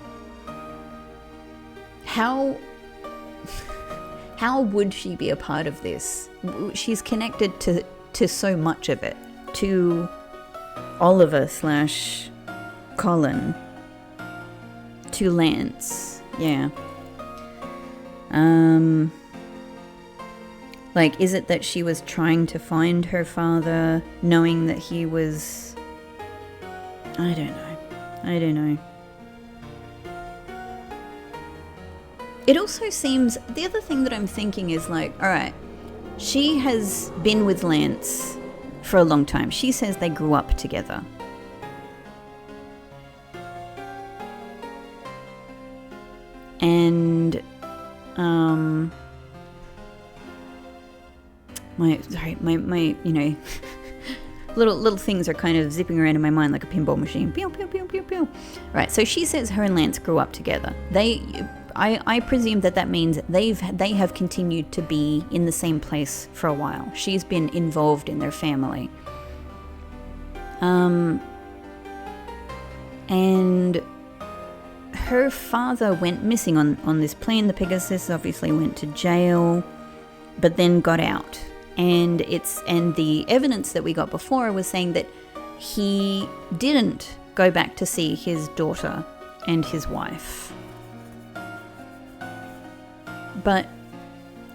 how would she be a part of this? She's connected to so much of it. To Oliver / Colin. To Lance. Yeah. Like, is it that she was trying to find her father, knowing that he was... I don't know. It also seems... The other thing that I'm thinking is like, alright, she has been with Lance for a long time. She says they grew up together. And... my you know, little things are kind of zipping around in my mind like a pinball machine. Pew, pew, pew, pew, pew. Right, so she says her and Lance grew up together. I presume that means they have continued to be in the same place for a while. She's been involved in their family. And her father went missing on this plane. The Pegasus obviously went to jail, but then got out. And the evidence that we got before was saying that he didn't go back to see his daughter and his wife. But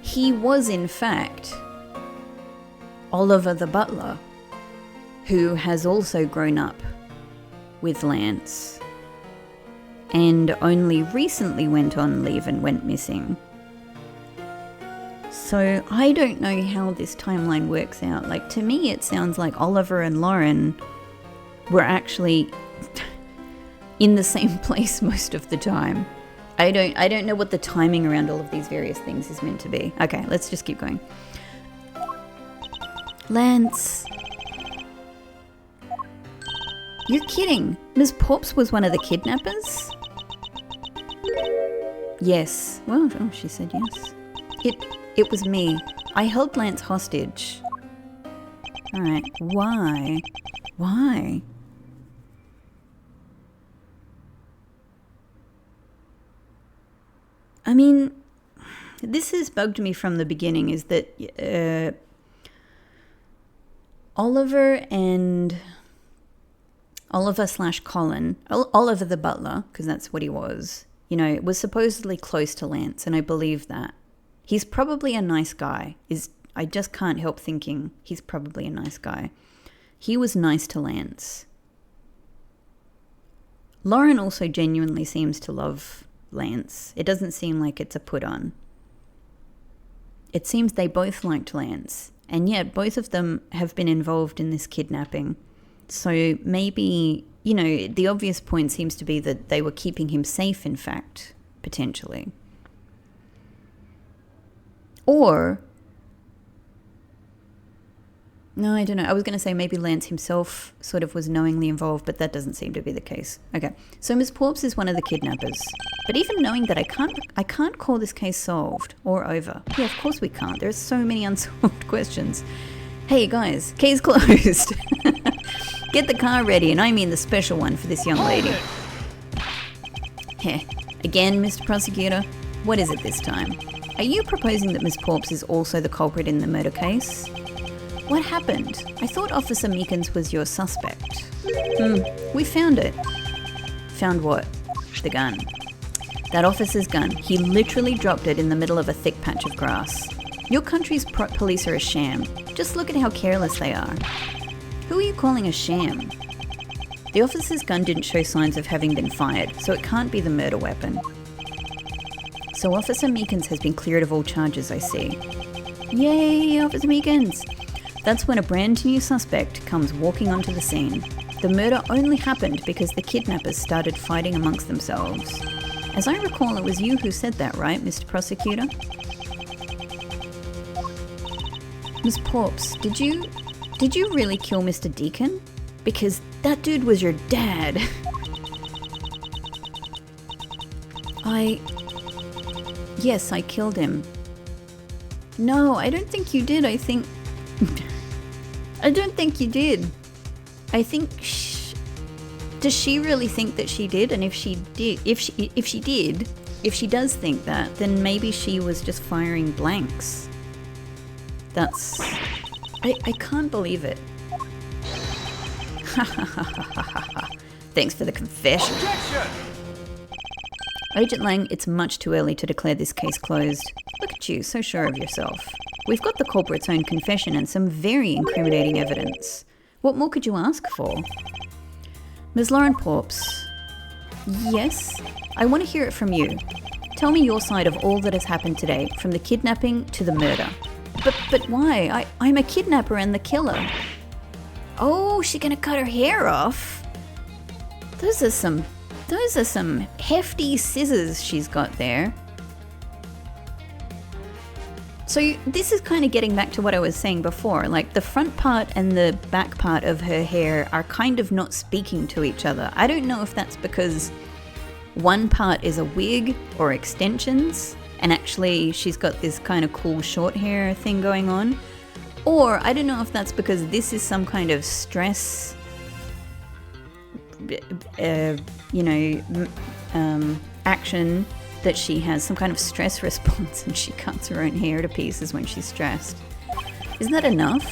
he was in fact Oliver the butler, who has also grown up with Lance and only recently went on leave and went missing. So I don't know how this timeline works out. Like, to me it sounds like Oliver and Lauren were actually in the same place most of the time. I don't know what the timing around all of these various things is meant to be. Okay, let's just keep going. Lance. You're kidding. Ms. Porps was one of the kidnappers? Yes. Well, oh, she said yes. It was me. I held Lance hostage. Alright, why? Why? I mean, this has bugged me from the beginning, is that Oliver / Colin, Oliver the butler, because that's what he was, you know, was supposedly close to Lance, and I believe that. He's probably a nice guy. I just can't help thinking he's probably a nice guy. He was nice to Lance. Lauren also genuinely seems to love Lance. It doesn't seem like it's a put on. It seems they both liked Lance, and yet both of them have been involved in this kidnapping. So maybe, you know, the obvious point seems to be that they were keeping him safe, in fact, potentially. Or, no, I don't know. I was going to say maybe Lance himself sort of was knowingly involved, but that doesn't seem to be the case. Okay, so Ms. Porps is one of the kidnappers. But even knowing that, I can't call this case solved or over. Yeah, of course we can't. There are so many unsolved questions. Hey guys, case closed. Get the car ready, and I mean the special one for this young lady. Heh. Again, Mr. Prosecutor, what is it this time? Are you proposing that Ms. Porps is also the culprit in the murder case? What happened? I thought Officer Meekins was your suspect. We found it. Found what? The gun. That officer's gun. He literally dropped it in the middle of a thick patch of grass. Your country's police are a sham. Just look at how careless they are. Who are you calling a sham? The officer's gun didn't show signs of having been fired, so it can't be the murder weapon. So Officer Meekins has been cleared of all charges, I see. Yay, Officer Meekins! That's when a brand new suspect comes walking onto the scene. The murder only happened because the kidnappers started fighting amongst themselves. As I recall, it was you who said that, right, Mr. Prosecutor? Miss Porps, did you really kill Mr. Deacon? Because that dude was your dad. Yes, I killed him. No, I don't think you did. I don't think you did. I think does she really think that she did? And if she does think that, then maybe she was just firing blanks. I can't believe it. Thanks for the confession. Objection! Agent Lang, it's much too early to declare this case closed. Look at you, so sure of yourself. We've got the culprit's own confession and some very incriminating evidence. What more could you ask for? Ms. Lauren Porps. Yes? I want to hear it from you. Tell me your side of all that has happened today, from the kidnapping to the murder. But why? I'm a kidnapper and the killer. Oh, she's gonna cut her hair off? Those are some hefty scissors she's got there. So this is kind of getting back to what I was saying before. Like, the front part and the back part of her hair are kind of not speaking to each other. I don't know if that's because one part is a wig or extensions, and actually she's got this kind of cool short hair thing going on. Or I don't know if that's because this is some kind of stress, action that she has, some kind of stress response, and she cuts her own hair to pieces when she's stressed. Isn't that enough?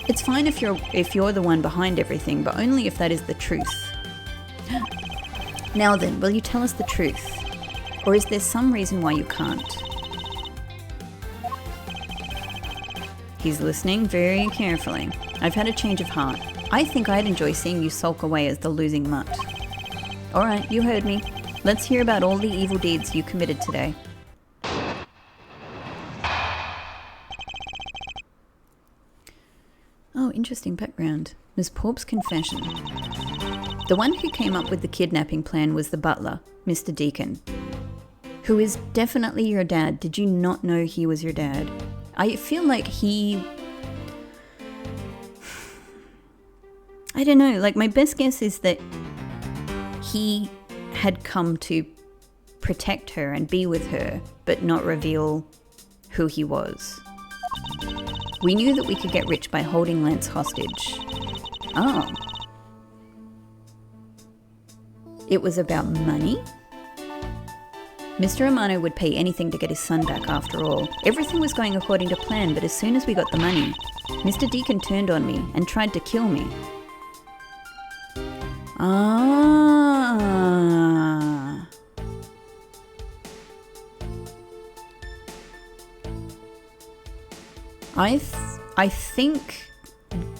It's fine if you're the one behind everything, but only if that is the truth. Now then, will you tell us the truth? Or is there some reason why you can't? He's listening very carefully. I've had a change of heart. I think I'd enjoy seeing you sulk away as the losing mutt. Alright, you heard me. Let's hear about all the evil deeds you committed today. Oh, interesting background. Ms. Porp's confession. The one who came up with the kidnapping plan was the butler, Mr. Deacon, who is definitely your dad. Did you not know he was your dad? I feel like I don't know, like my best guess is that he had come to protect her and be with her, but not reveal who he was. We knew that we could get rich by holding Lance hostage. Oh. It was about money? Mr. Romano would pay anything to get his son back after all. Everything was going according to plan, but as soon as we got the money, Mr. Deacon turned on me and tried to kill me. Ah. I think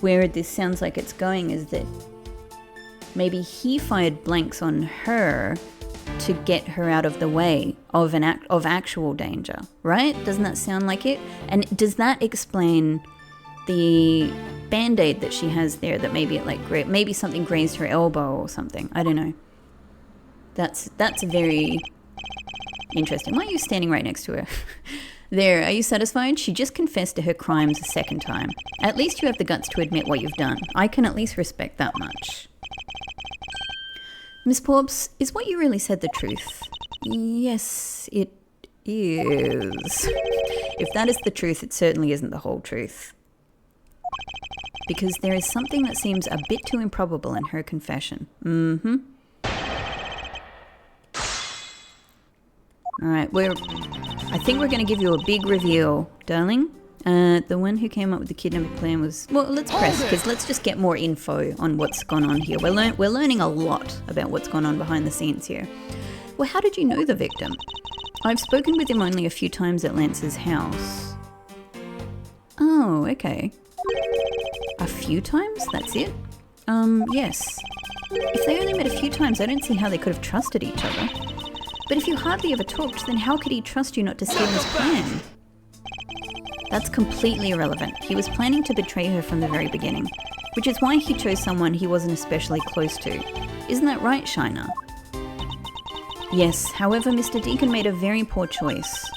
where this sounds like it's going is that maybe he fired blanks on her to get her out of the way of actual danger, right? Doesn't that sound like it? And does that explain the band-aid that she has there, that maybe it maybe something grazed her elbow or something? I don't know. That's very interesting. Why are you standing right next to her? There, are you satisfied? She just confessed to her crimes a second time. At least you have the guts to admit what you've done. I can at least respect that much. Miss Porps, is what you really said the truth? Yes, it is. If that is the truth, it certainly isn't the whole truth. Because there is something that seems a bit too improbable in her confession. Mm-hmm. Alright, I think we're going to give you a big reveal, darling. The one who came up with the kidnapping plan was... Well, let's press, because let's just get more info on what's gone on here. We're learning a lot about what's gone on behind the scenes here. Well, how did you know the victim? I've spoken with him only a few times at Lance's house. Oh, okay. A few times? That's it? Yes. If they only met a few times, I don't see how they could have trusted each other. But if you hardly ever talked, then how could he trust you not to steal his plan? That's completely irrelevant. He was planning to betray her from the very beginning, which is why he chose someone he wasn't especially close to. Isn't that right, Shiner? Yes, however, Mr. Deacon made a very poor choice.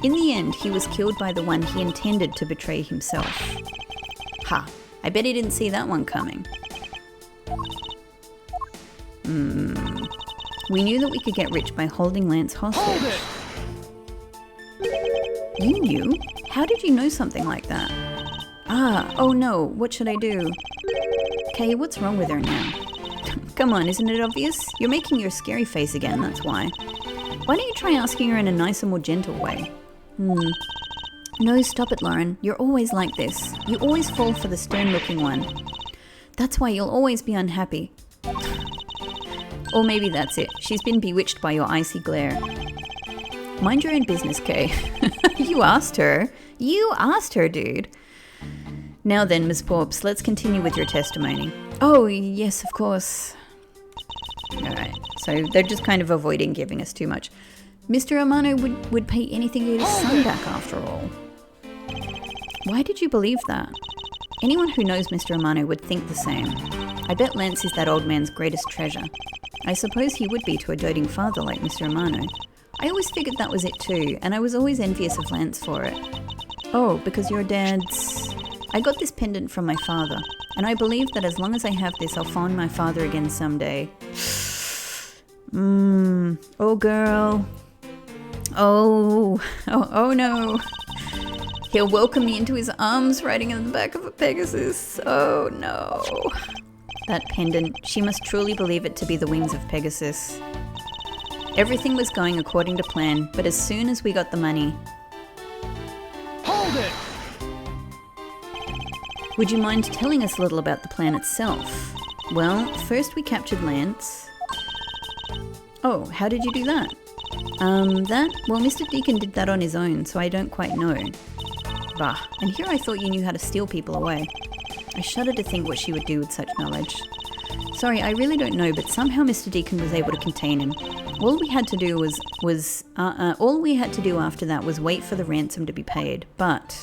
In the end, he was killed by the one he intended to betray himself. Ha, I bet he didn't see that one coming. We knew that we could get rich by holding Lance hostage. You knew? How did you know something like that? Oh no, what should I do? Kay, what's wrong with her now? Come on, isn't it obvious? You're making your scary face again, that's why. Why don't you try asking her in a nicer, more gentle way? No, stop it, Lauren. You're always like this. You always fall for the stern-looking one. That's why you'll always be unhappy. Or maybe that's it. She's been bewitched by your icy glare. Mind your own business, Kay. You asked her. You asked her, dude. Now then, Miss Porps, let's continue with your testimony. Oh, yes, of course. Alright, so they're just kind of avoiding giving us too much. Mr. Amano would pay anything to get his son back after all. Why did you believe that? Anyone who knows Mr. Amano would think the same. I bet Lance is that old man's greatest treasure. I suppose he would be to a doting father like Mr. Amano. I always figured that was it too, and I was always envious of Lance for it. Oh, because your dad's... I got this pendant from my father, and I believe that as long as I have this, I'll find my father again someday. Oh girl. Oh no. He'll welcome me into his arms riding in the back of a Pegasus. Oh no. That pendant, she must truly believe it to be the wings of Pegasus. Everything was going according to plan, but as soon as we got the money... Hold it! Would you mind telling us a little about the plan itself? Well, first we captured Lance. Oh, how did you do that? Well, Mr. Deacon did that on his own, so I don't quite know. Bah, and here I thought you knew how to steal people away. I shudder to think what she would do with such knowledge. Sorry, I really don't know, but somehow Mr. Deacon was able to contain him. All we had to do all we had to do after that was wait for the ransom to be paid, but...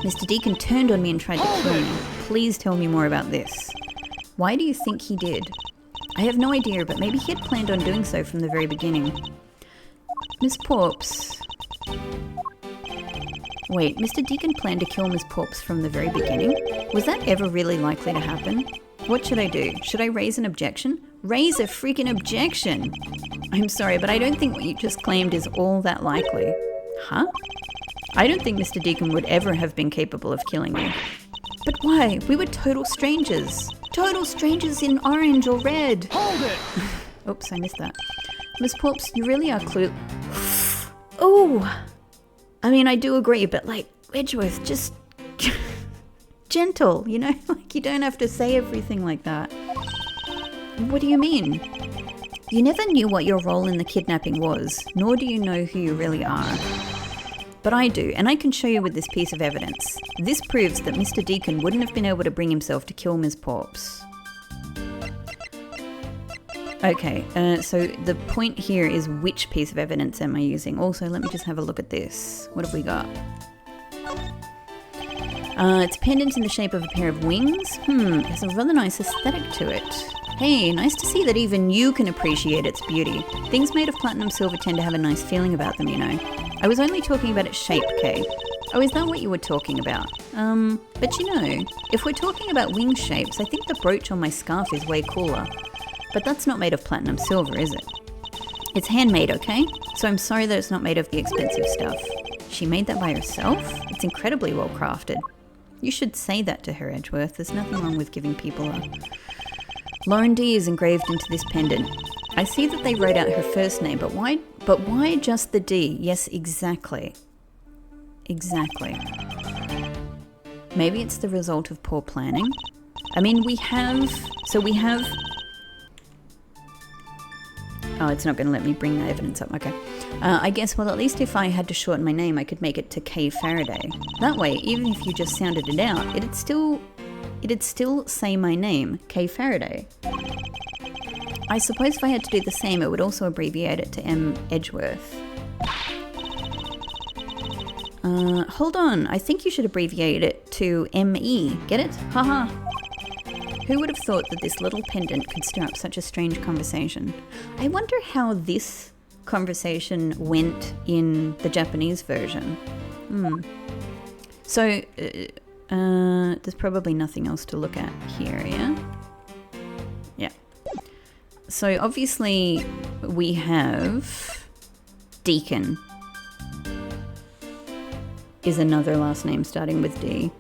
Mr. Deacon turned on me and tried to kill me. Please tell me more about this. Why do you think he did? I have no idea, but maybe he had planned on doing so from the very beginning. Miss Porps... Wait, Mr. Deacon planned to kill Miss Porps from the very beginning? Was that ever really likely to happen? What should I do? Should I raise an objection? Raise a freaking objection! I'm sorry, but I don't think what you just claimed is all that likely. Huh? I don't think Mr. Deacon would ever have been capable of killing me. But why? We were total strangers. Total strangers in orange or red. Hold it! Oops, I missed that. Miss Porps, you really are Oh! I mean, I do agree, but like, Edgeworth, just gentle, you know? Like, you don't have to say everything like that. What do you mean? You never knew what your role in the kidnapping was, nor do you know who you really are. But I do, and I can show you with this piece of evidence. This proves that Mr. Deacon wouldn't have been able to bring himself to kill Miss Porps. Okay, so the point here is which piece of evidence am I using? Also, let me just have a look at this. What have we got? It's pendant in the shape of a pair of wings. There's a rather nice aesthetic to it. Hey, nice to see that even you can appreciate its beauty. Things made of platinum silver tend to have a nice feeling about them, you know. I was only talking about its shape, Kay. Oh, is that what you were talking about? But you know, if we're talking about wing shapes, I think the brooch on my scarf is way cooler. But that's not made of platinum silver, is it? It's handmade, okay? So I'm sorry that it's not made of the expensive stuff. She made that by herself? It's incredibly well crafted. You should say that to her, Edgeworth. There's nothing wrong with giving people a... Lauren D is engraved into this pendant. I see that they wrote out her first name, but why just the D? Yes, exactly. Exactly. Maybe it's the result of poor planning. I mean, we have... Oh, it's not going to let me bring the evidence up. Okay. I guess, well, at least if I had to shorten my name, I could make it to K. Faraday. That way, even if you just sounded it out, it'd it'd still say my name, Kay Faraday. I suppose if I had to do the same, it would also abbreviate it to M. Edgeworth. Hold on, I think you should abbreviate it to M.E. Get it? Haha. Who would have thought that this little pendant could stir up such a strange conversation? I wonder how this conversation went in the Japanese version. So, there's probably nothing else to look at here, yeah? Yeah. So obviously we have Deacon is another last name starting with D.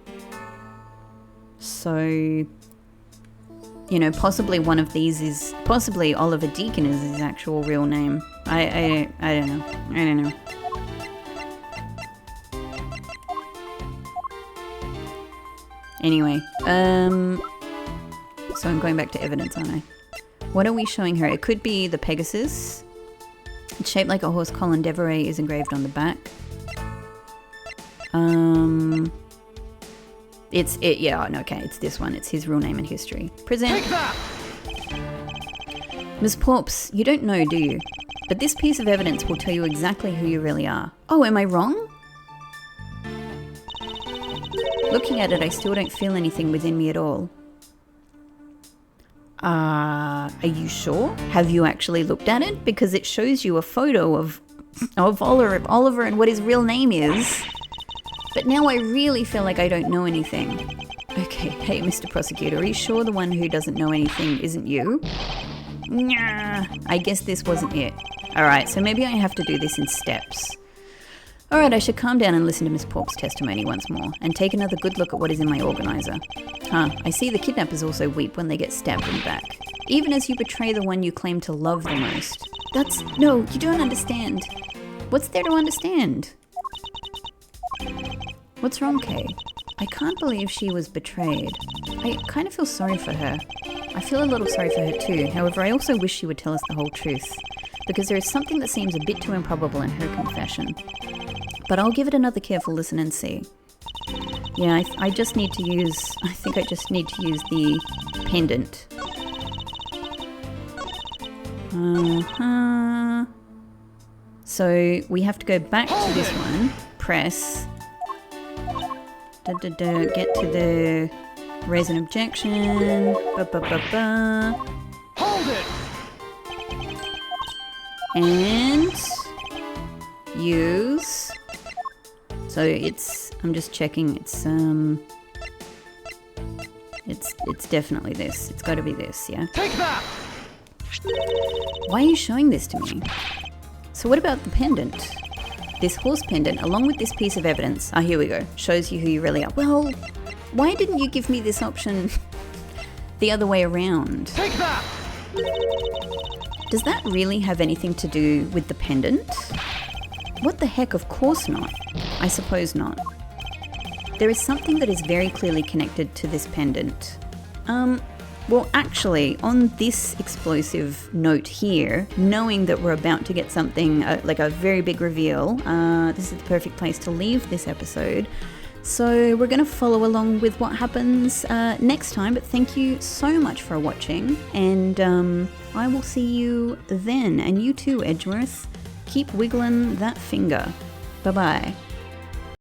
So, you know, possibly one of these is, possibly Oliver Deacon is his actual real name. I don't know. I don't know. Anyway, so I'm going back to evidence, aren't I? What are we showing her? It could be the Pegasus. It's shaped like a horse. Colin Devereux is engraved on the back. It's this one. It's his real name and history. Present. Take that! Miss Porps, you don't know, do you? But this piece of evidence will tell you exactly who you really are. Oh, am I wrong? Looking at it, I still don't feel anything within me at all. Are you sure? Have you actually looked at it? Because it shows you a photo of Oliver and what his real name is. But now I really feel like I don't know anything. Okay, hey, Mr. Prosecutor, are you sure the one who doesn't know anything isn't you? Nah, I guess this wasn't it. Alright, so maybe I have to do this in steps. Alright, I should calm down and listen to Miss Pork's testimony once more, and take another good look at what is in my organizer. I see the kidnappers also weep when they get stabbed in the back. Even as you betray the one you claim to love the most. No, you don't understand. What's there to understand? What's wrong, Kay? I can't believe she was betrayed. I kind of feel sorry for her. I feel a little sorry for her too, however I also wish she would tell us the whole truth. Because there is something that seems a bit too improbable in her confession. But I'll give it another careful listen and see. Yeah, I just need to use... I think I just need to use the pendant. So we have to go back to this one. Press... Get to the raise an objection. Hold it! And use. So it's, I'm just checking, it's definitely this. It's got to be this, yeah? Take that! Why are you showing this to me? So what about the pendant? This horse pendant, along with this piece of evidence, here we go, shows you who you really are. Well, why didn't you give me this option the other way around? Take that! Does that really have anything to do with the pendant? What the heck, of course not. I suppose not. There is something that is very clearly connected to this pendant. Well, actually, on this explosive note here, knowing that we're about to get something like a very big reveal, this is the perfect place to leave this episode. So we're going to follow along with what happens next time, but thank you so much for watching, and I will see you then. And you too, Edgeworth. Keep wiggling that finger. Bye-bye.